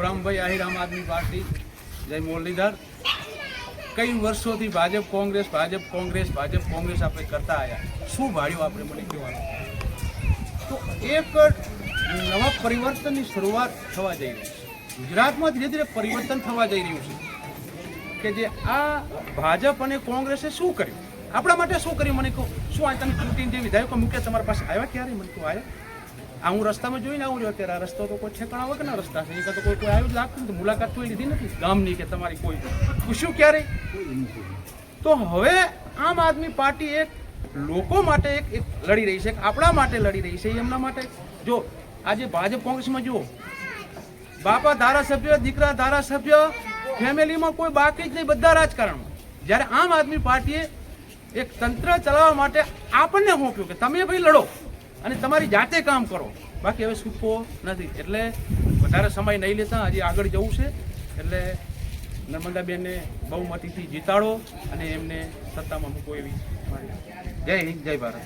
શિવરામભાઈ આહિર, આમ આદમી પાર્ટી, જય મુરલીધર. કઈ વર્ષોથી ભાજપ કોંગ્રેસ આપણે કરતા આવ્યા. શું ભાડ્યું આપણે મને કહેવાનું. તો એક નવા પરિવર્તનની શરૂઆત થવા જઈ રહી છે. ગુજરાતમાં ધીરે ધીરે પરિવર્તન થવા જઈ રહ્યું છે કે જે આ ભાજપ અને કોંગ્રેસે શું કર્યું, આપણા માટે શું કર્યું. મને કહો, શું આ તમે ચૂંટીને જે વિધાયકો મૂક્યા તમારી પાસે આવ્યા ક્યારે? મને કહો આવ્યા. આ હું રસ્તામાં જોઈને આવું છું અત્યારે. આ રસ્તો તો કોઈ ઠેકાણા વગરના રસ્તા છે. એ તો કોઈ આવ્યું જ લાગતું નથી. મુલાકાત કોઈ લીધી નથી ગામની કે તમારી કોઈ પૂછ્યું ક્યારે. તો હવે આમ આદમી પાર્ટી એક લોકો માટે એક લડી રહી છે, આપણા માટે લડી રહી છે. એમના માટે જો આજે ભાજપ કોંગ્રેસમાં જુઓ, બાપા ધારાસભ્ય, દીકરા ધારાસભ્ય, ફેમિલીમાં કોઈ બાકી જ નહીં, બધા રાજકારણમાં. જ્યારે આમ આદમી પાર્ટીએ એક તંત્ર ચલાવવા માટે આપણને સોંપ્યું કે તમે ભાઈ લડો અને તમારી જાતે કામ કરો. બાકી હવે છૂટકો નથી. એટલે વધારે સમય નહીં લેતા હજી આગળ જવું છે. એટલે નર્મદાબેનને બહુમતીથી જીતાડો અને એમને સત્તામાં મૂકો એવી મારી. જય હિન્દ, જય ભારત.